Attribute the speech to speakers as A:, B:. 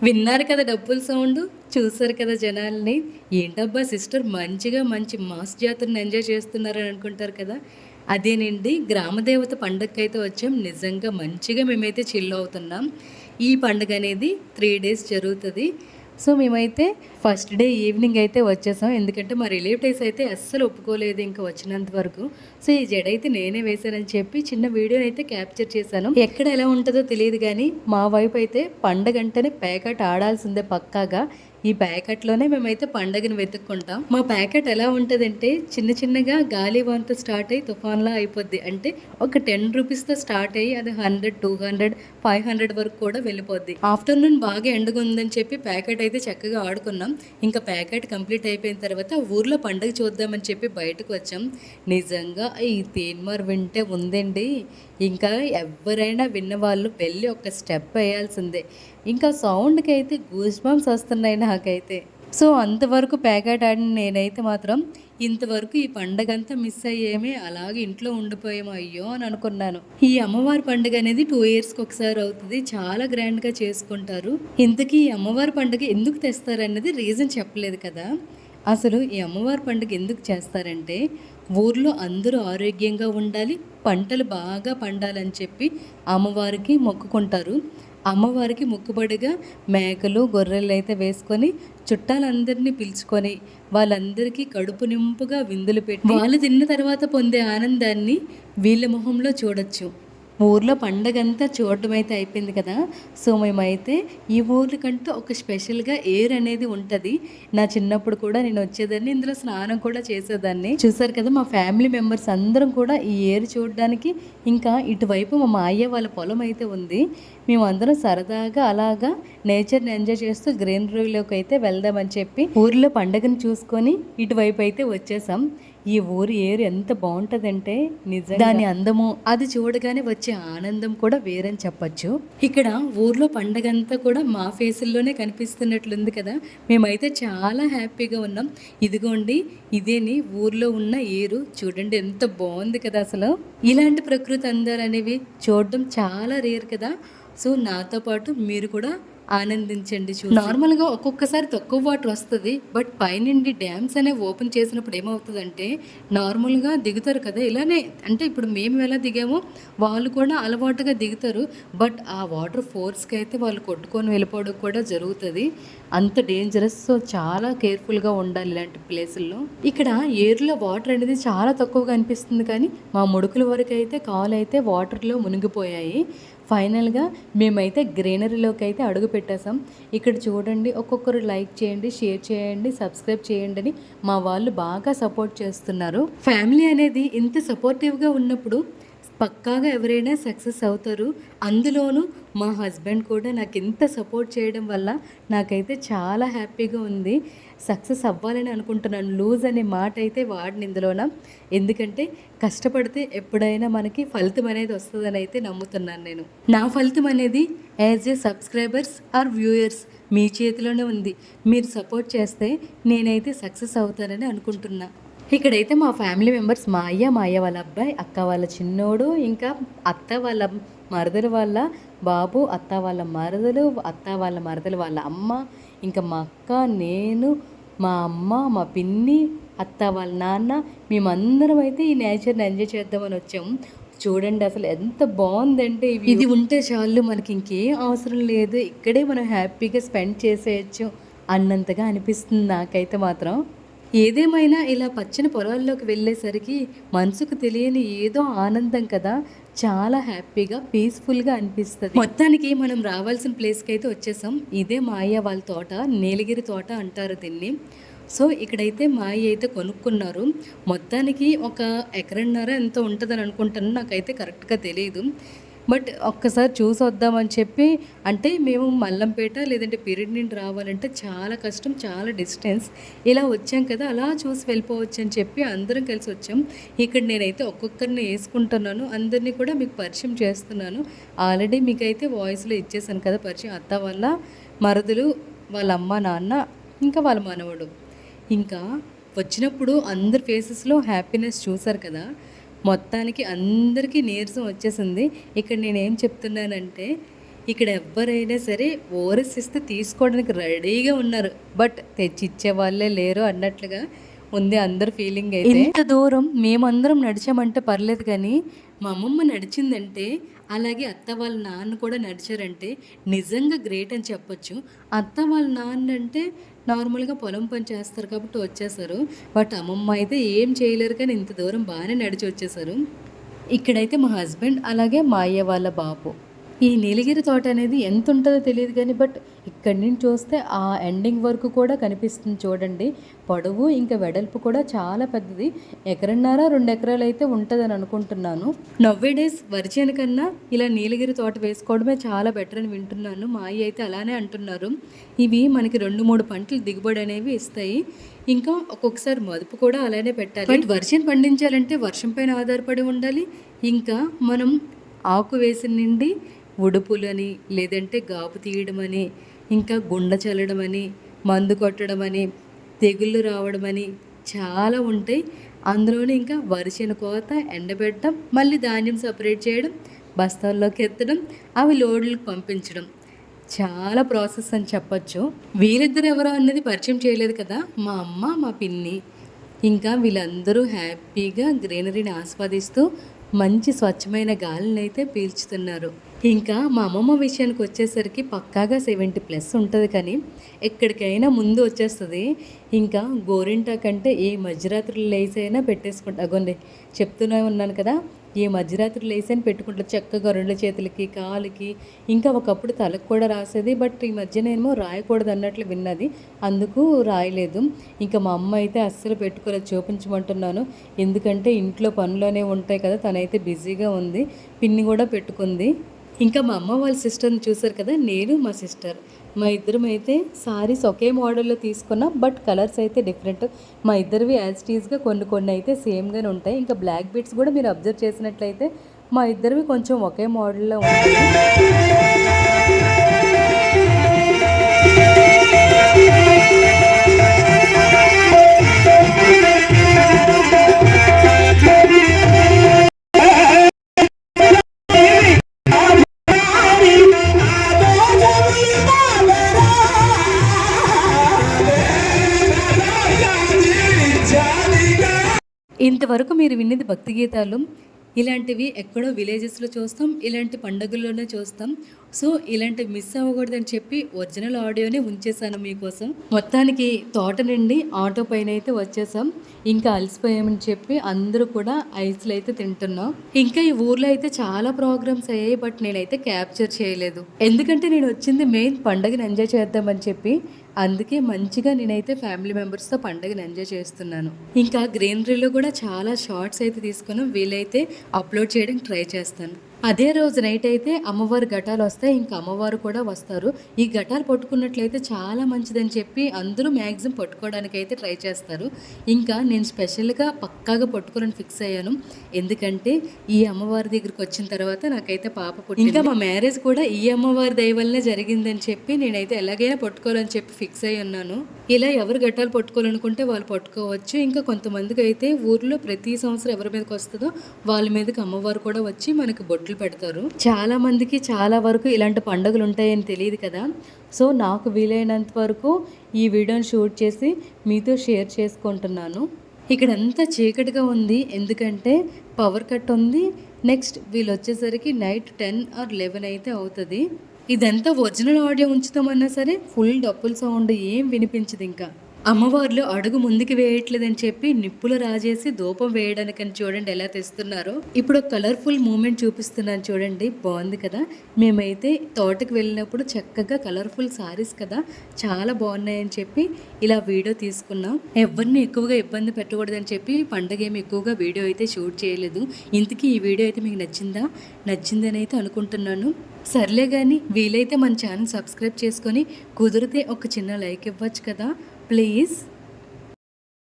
A: విన్నారు కదా డప్పుల సౌండు. చూసారు కదా జనాల్ని. ఏంటబ్బా సిస్టర్ మంచిగా మంచి మాస్ జాతరని ఎంజాయ్ చేస్తున్నారని అనుకుంటారు కదా! అదేనండి గ్రామదేవత పండగకైతే వచ్చాం. నిజంగా మంచిగా మేమైతే చిల్ అవుతున్నాం. ఈ పండుగనేది 3 డేస్ జరుగుతది. సో, మేమైతే ఫస్ట్ డే ఈవినింగ్ అయితే వచ్చేసాం. ఎందుకంటే మా రిలేటివ్స్ అయితే అస్సలు ఒప్పుకోలేదు ఇంక వచ్చినంత వరకు. సో, ఈ జడైతే నేనే వేశానని చెప్పి చిన్న వీడియోనైతే క్యాప్చర్ చేశాను. ఎక్కడ ఎలా ఉంటదో తెలీదు గానీ, మా వైపయితే పండగంటేనే పేకాట ఆడాల్సిందే పక్కాగా. ఈ ప్యాకెట్‌లోనే మేమైతే పండగని వెతుక్కుంటాం. మా ప్యాకెట్ ఎలా ఉంటదంటే చిన్న చిన్నగా గాలివానతో స్టార్ట్ అయ్యి తుఫాన్‌లా అయిపోద్ది. అంటే ఒక ₹10తో స్టార్ట్ అయ్యి అది 100, 200, 500 వరకు కూడా వెళ్ళిపోద్ది. ఆఫ్టర్‌నూన్ బాగా ఎండగుందని చెప్పి ప్యాకెట్ అయితే చక్కగా ఆడుకున్నాం. ఇంకా ప్యాకెట్ కంప్లీట్ అయిపోయిన తర్వాత ఊర్లో పండగ చూద్దామని చెప్పి బయటకు వచ్చాం. నిజంగా ఈ తీన్మార్ వింటే ఉందండి. ఇంకా ఎవ్వరైనా విన్నవాళ్ళు వెళ్ళి ఒక స్టెప్ వేయాల్సిందే. ఇంకా సౌండ్‌కి అయితే గూస్ బంప్స్ వస్తున్నాయి నాకైతే. సో, అంతవరకు పేకాట ఆడిన నేనైతే మాత్రం ఇంతవరకు ఈ పండగంతా మిస్ అయ్యామే. అలాగే ఇంట్లో ఉండిపోయాము అయ్యో అని అనుకున్నాను. ఈ అమ్మవారి పండుగ అనేది 2 ఇయర్స్‌కి ఒకసారి అవుతది. చాలా గ్రాండ్‌గా చేసుకుంటారు. ఇంతకీ ఈ అమ్మవారి పండుగ ఎందుకు తెస్తారన్నది రీజన్ చెప్పలేదు కదా! అసలు ఈ అమ్మవారి పండుగ ఎందుకు చేస్తారంటే ఊర్లో అందరూ ఆరోగ్యంగా ఉండాలి, పంటలు బాగా పండాలని చెప్పి అమ్మవారికి మొక్కుకుంటారు. అమ్మవారికి మొక్కుబడిగా మేకలు, గొర్రెలైతే వేసుకొని చుట్టాలందరినీ పిలుచుకొని వాళ్ళందరికీ కడుపు నింపుగా విందులు పెట్టి వాళ్ళు తిన్న తర్వాత పొందే ఆనందాన్ని వీళ్ళ మొహంలో చూడొచ్చు. ఊర్లో పండగంతా చూడడం అయితే అయిపోయింది కదా! సో, మేమైతే ఈ ఊర్లకంటూ ఒక స్పెషల్‌గా ఏర్ అనేది ఉంటది. నా చిన్నప్పుడు కూడా నేను వచ్చేదాన్ని. ఇందులో స్నానం కూడా చేసేదాన్ని. చూసారు కదా! మా ఫ్యామిలీ మెంబర్స్ అందరం కూడా ఈ ఏరు చూడడానికి ఇంకా ఇటువైపు మా మావయ్య వాళ్ళ పొలం అయితే ఉంది. మేమందరం సరదాగా అలాగా నేచర్‌ని ఎంజాయ్ చేస్తూ గ్రీనరీలోకి అయితే వెళ్దామని చెప్పి ఊర్లో పండగను చూసుకొని ఇటువైపు అయితే వచ్చేసాం. ఈ ఊరి ఏరు ఎంత బావుంటదంటే నిజంగా దాని అందము అది చూడగానే వచ్చే ఆనందం కూడా వేరని చెప్పొచ్చు. ఇక్కడ ఊర్లో పండగంతా కూడా మా ఫేసుల్లోనే కనిపిస్తున్నట్లుంది కదా! మేమైతే చాలా హ్యాపీగా ఉన్నాం. ఇదిగోండి ఇదేని ఊర్లో ఉన్న ఏరు చూడండి ఎంత బావుంది కదా అసలు. ఇలాంటి ప్రకృతి అందాలనేవి చూడడం చాలా రేర్ కదా! సో, నాతో పాటు మీరు కూడా ఆనందించండి చూసి. నార్మల్‌గా ఒక్కొక్కసారి తక్కువ వాటర్ వస్తది. బట్ పైనుండి డ్యామ్స్ అనేవి ఓపెన్ చేసినప్పుడు ఏమవుతదంటే, నార్మల్‌గా దిగుతారు కదా! ఇలానే అంటే ఇప్పుడు మేము ఎలా దిగామో వాళ్ళు కూడా అలవాటుగా దిగుతారు. బట్ ఆ వాటర్ ఫోర్స్‌కి అయితే వాళ్ళు కొట్టుకొని వెళ్ళిపోవడం కూడా జరుగుతది. అంత డేంజరస్. సో, చాలా కేర్‌ఫుల్‌గా ఉండాలి ఇలాంటి ప్లేసుల్లో. ఇక్కడ ఏరులో వాటర్ అనేది చాలా తక్కువగా అనిపిస్తుంది కానీ, మా ముడుకుల వరకైతే కాలైతే వాటర్‌లో మునిగిపోయాయి. ఫైనల్‌గా మేమైతే గ్రీనరీలోకి అయితే అడుగు పెట్టేసాం. ఇక్కడ చూడండి ఒక్కొక్కరు లైక్ చేయండి, షేర్ చేయండి, సబ్స్క్రైబ్ చేయండి అని మా వాళ్ళు బాగా సపోర్ట్ చేస్తున్నారు. ఫ్యామిలీ అనేది ఇంత సపోర్టివ్‌గా ఉన్నప్పుడు పక్కాగా ఎవరైనా సక్సెస్ అవుతారు. అందులోనూ మా హస్బెండ్ కూడా నాకు ఇంత సపోర్ట్ చేయడం వల్ల నాకైతే చాలా హ్యాపీగా ఉంది. సక్సెస్ అవ్వాలని అనుకుంటున్నాను. లూజ్ అనే మాట అయితే వాడను ఇందులోన. ఎందుకంటే కష్టపడితే ఎప్పుడైనా మనకి ఫలితం అనేది వస్తదని అయితే నమ్ముతున్నాను నేను. నా ఫలితం అనేది as a subscribers or viewers మీ చేతిలోనే ఉంది. మీరు సపోర్ట్ చేస్తే నేనైతే సక్సెస్ అవుతానని అనుకుంటున్నా. ఇక్కడైతే మా ఫ్యామిలీ మెంబర్స్ మా అయ్య వాళ్ళ అబ్బాయి, అక్క వాళ్ళ చిన్నోడు, ఇంకా అత్త వాళ్ళ మరదలు వాళ్ళ బాబు, అత్త వాళ్ళ మరదలు, అత్త వాళ్ళ మరదలు వాళ్ళ అమ్మ, ఇంకా మా అక్క, నేను, మా అమ్మ, మా పిన్ని, అత్త వాళ్ళ నాన్న మేమందరం అయితే ఈ నేచర్‌ని ఎంజాయ్ చేద్దామని వచ్చాము. చూడండి అసలు ఎంత బావుందంటే ఇది ఉంటే చాలు మనకి ఇంకేం అవసరం లేదు. ఇక్కడే మనం హ్యాపీగా స్పెండ్ చేసేయొచ్చు అన్నంతగా అనిపిస్తుంది నాకైతే మాత్రం. ఏదేమైనా ఇలా పచ్చని పొలాల్లోకి వెళ్ళేసరికి మనసుకు తెలియని ఏదో ఆనందం కదా! చాలా హ్యాపీగా, పీస్‌ఫుల్‌గా అనిపిస్తది. మొత్తానికి మనం రావాల్సిన ప్లేస్‌కైతే వచ్చేసాం. ఇదే మా అయ్య వాళ్ళ తోట. నీలగిరి తోట అంటారు దీన్ని. సో, ఇక్కడైతే మా అయ్య అయితే కొనుక్కున్నారు. మొత్తానికి ఒక ఎకరన్నర ఎంతో ఉంటదని అనుకుంటాను. నాకైతే కరెక్ట్‌గా తెలీదు. బట్ ఒక్కసారి చూసొద్దామని చెప్పి అంటే మేము మల్లంపేట లేదంటే పిరిడి నుండి రావాలంటే చాలా కష్టం, చాలా డిస్టెన్స్. ఇలా వచ్చాం కదా! అలా చూసి వెళ్ళిపోవచ్చు అని చెప్పి అందరం కలిసి వచ్చాం. ఇక్కడ నేనైతే ఒక్కొక్కరిని యేసుకుంటున్నాను. అందరిని కూడా మీకు పరిచయం చేస్తున్నాను. ఆల్రెడీ మీకైతే వాయిస్‌లో ఇచ్చేసాను కదా పరిచయం. అత్త వాళ్ళ మరుదులు, వాళ్ళ అమ్మ, నాన్న, ఇంకా వాళ్ళ మనవడు. ఇంకా వచ్చినప్పుడు అందరి ఫేసెస్‌లో హ్యాపీనెస్ చూసారు కదా! మొత్తానికి అందరికీ నీరసం వచ్చేసింది. ఇక్కడ నేనేం చెప్తున్నానంటే ఇక్కడ ఎవ్వరైనా సరే ఓఆర్ఎస్ ఇస్తే తీసుకోవడానికి రెడీగా ఉన్నారు, బట్ తెచ్చిచ్చే వాళ్ళే లేరు అన్నట్లుగా ఉంది అందరు ఫీలింగ్. అయితే ఇంత దూరం మేమందరం నడిచామంటే పర్లేదు, కానీ మా అమ్మమ్మ నడిచిందంటే, అలాగే అత్త వాళ్ళ నాన్న కూడా నడిచారంటే నిజంగా గ్రేట్ అని చెప్పొచ్చు. అత్త వాళ్ళ నాన్న అంటే నార్మల్గా పొలం పని చేస్తారు కాబట్టి వచ్చేసారు, బట్ అమ్మమ్మ అయితే ఏం చేయలేరు, కానీ ఇంత దూరం బాగానే నడిచి వచ్చేసారు. ఇక్కడైతే మా హస్బెండ్ అలాగే మా అయ్య వాళ్ళ బాబు. ఈ నీలగిరి తోట అనేది ఎంత ఉంటుందో తెలియదు కానీ, బట్ ఇక్కడి నుంచి చూస్తే ఆ ఎండింగ్ వరకు కూడా కనిపిస్తుంది చూడండి. పొడవు ఇంకా వెడల్పు కూడా చాలా పెద్దది, 1.5 ఎకరాలు అయితే ఉంటుందని అనుకుంటున్నాను. నవ్వే డేస్ వరిచేను కన్నా ఇలా నీలగిరి తోట వేసుకోవడమే చాలా బెటర్ అని వింటున్నాను. మా అయ్య అయితే అలానే అంటున్నారు. ఇవి మనకి 2-3 పంటలు దిగుబడి అనేవి ఇస్తాయి, ఇంకా ఒక్కొక్కసారి మదుపు కూడా అలానే పెట్టాలి. బట్ వరిచేను పండించాలంటే వర్షం పైన ఆధారపడి ఉండాలి. ఇంకా మనం ఆకు వేసిన నుండి ఉడుపులని, లేదంటే గాపు తీయడమని, ఇంకా గుండ చల్లడమని, మందు కొట్టడమని, తెగుళ్ళు రావడమని చాలా ఉంటాయి. అందులోనే ఇంకా వరిచేను కోత, ఎండబెట్టడం, మళ్ళీ ధాన్యం సపరేట్ చేయడం, బస్తాల్లోకి ఎత్తడం, అవి లోడ్లకు పంపించడం, చాలా ప్రాసెస్ అని చెప్పచ్చు. వీరిద్దరు ఎవరో అన్నది పరిచయం చేయలేదు కదా, మా అమ్మ మా పిన్ని. ఇంకా వీళ్ళందరూ హ్యాపీగా గ్రీనరీని ఆస్వాదిస్తూ మంచి స్వచ్ఛమైన గాలిని అయితే పీల్చుతున్నారు. ఇంకా మా అమ్మమ్మ విషయానికి వచ్చేసరికి పక్కాగా 70+ ఉంటుంది, కానీ ఎక్కడికైనా ముందు వచ్చేస్తుంది. ఇంకా గోరింటా కంటే ఏ మధ్యరాత్రులు లేసైనా పెట్టేసుకుంటా. అగోండి చెప్తూనే ఉన్నాను కదా, ఏ మధ్యరాత్రులు లేసైనా పెట్టుకుంటారు చక్కగా 2 చేతులకి, కాలుకి, ఇంకా ఒకప్పుడు తలకు కూడా రాసేది, బట్ ఈ మధ్యనేమో రాయకూడదు అన్నట్లు విన్నది, అందుకు రాయలేదు. ఇంకా మా అమ్మ అయితే అస్సలు పెట్టుకోలేదు, చూపించమంటున్నాను, ఎందుకంటే ఇంట్లో పనులోనే ఉంటాయి కదా, తనైతే బిజీగా ఉంది. పిన్ని కూడా పెట్టుకుంది. ఇంకా మా అమ్మ వాళ్ళ సిస్టర్ని చూసారు కదా, నేను మా సిస్టర్ మా ఇద్దరం అయితే సారీస్ ఒకే మోడల్లో తీసుకున్నాం, బట్ కలర్స్ అయితే డిఫరెంట్. మా ఇద్దరివి యాజ్ టీజ్గా కొన్ని అయితే సేమ్గానే ఉంటాయి. ఇంకా బ్లాక్ బీట్స్ కూడా మీరు అబ్జర్వ్ చేసినట్లయితే మా ఇద్దరివి కొంచెం ఒకే మోడల్లో ఉంటాయి. ఇంతవరకు మీరు విన్నది భక్తి గీతాలు. ఇలాంటివి ఎక్కడో విలేజెస్లో చూస్తాం, ఇలాంటి పండుగల్లోనే చూస్తాం. సో ఇలాంటివి మిస్ అవ్వకూడదని చెప్పి ఒరిజినల్ ఆడియోనే ఉంచేసాను మీకోసం. మొత్తానికి తోట నుండి ఆటో పైన అయితే వచ్చేసాం. ఇంకా అలసిపోయామని చెప్పి అందరూ కూడా ఐస్లు అయితే తింటున్నాం. ఇంకా ఈ ఊర్లో అయితే చాలా ప్రోగ్రామ్స్ అయ్యాయి, బట్ నేనైతే క్యాప్చర్ చేయలేదు, ఎందుకంటే నేను వచ్చింది మెయిన్ పండుగను ఎంజాయ్ చేద్దామని చెప్పి. అందుకే మంచిగా నేనైతే ఫ్యామిలీ మెంబర్స్తో పండుగను ఎంజాయ్ చేస్తున్నాను. ఇంకా గ్రీనరీలో కూడా చాలా షార్ట్స్ అయితే తీసుకున్నాం, వీలైతే అప్లోడ్ చేయడానికి ట్రై చేస్తాను. అదే రోజు నైట్ అయితే అమ్మవారి ఘటాలు వస్తాయి, ఇంకా అమ్మవారు కూడా వస్తారు. ఈ ఘటాలు పట్టుకున్నట్లయితే చాలా మంచిదని చెప్పి అందరూ మ్యాక్సిమం పట్టుకోవడానికి అయితే ట్రై చేస్తారు. ఇంకా నేను స్పెషల్గా పక్కాగా పట్టుకోవాలని ఫిక్స్ అయ్యాను, ఎందుకంటే ఈ అమ్మవారి దగ్గరికి వచ్చిన తర్వాత నాకైతే పాప పుట్టింది. ఇంకా మా మ్యారేజ్ కూడా ఈ అమ్మవారి దయ వల్లనే జరిగిందని చెప్పి నేనైతే ఎలాగైనా పట్టుకోవాలని చెప్పి ఫిక్స్ అయ్యి ఉన్నాను. ఇలా ఎవరు ఘటాలు పట్టుకోవాలనుకుంటే వాళ్ళు పట్టుకోవచ్చు. ఇంకా కొంతమందికి అయితే ఊర్లో ప్రతి సంవత్సరం ఎవరి మీదకి వస్తుందో వాళ్ళ మీదకి అమ్మవారు కూడా వచ్చి మనకి బొట్లు పెడతారు. చాలా మందికి చాలా వరకు ఇలాంటి పండుగలు ఉంటాయని తెలియదు కదా. సో నాకు వీలైనంత వరకు ఈ వీడియోని షూట్ చేసి మీతో షేర్ చేసుకుంటున్నాను. ఇక్కడ అంతా చీకటిగా ఉంది, ఎందుకంటే పవర్ కట్ ఉంది. నెక్స్ట్ వీళ్ళు వచ్చేసరికి నైట్ 10 or 11 అయితే అవుతుంది. ఇదంతా ఒరిజినల్ ఆడియో ఉంచుతామన్నా సరే ఫుల్ డప్పుల సౌండ్ ఏం వినిపించదు. ఇంకా అమ్మవార్లు అడుగు ముందుకు వేయట్లేదని చెప్పి నిప్పులు రాజేసి ధూపం వేయడానికని చూడండి ఎలా తెస్తున్నారో. ఇప్పుడు కలర్ఫుల్ మూమెంట్ చూపిస్తున్నాను చూడండి, బాగుంది కదా. మేమైతే తోటకు వెళ్ళినప్పుడు చక్కగా కలర్ఫుల్ సారీస్ కదా, చాలా బాగున్నాయని చెప్పి ఇలా వీడియో తీసుకున్నాం. ఎవరిని ఎక్కువగా ఇబ్బంది పెట్టకూడదని చెప్పి పండగ ఏమి ఎక్కువగా వీడియో అయితే షూట్ చేయలేదు. ఇంతకీ ఈ వీడియో అయితే మీకు నచ్చిందని అయితే అనుకుంటున్నాను. సర్లే కానీ వీలైతే మన ఛానల్ సబ్స్క్రైబ్ చేసుకొని కుదిరితే ఒక చిన్న లైక్ ఇవ్వచ్చు కదా ప్లీజ్.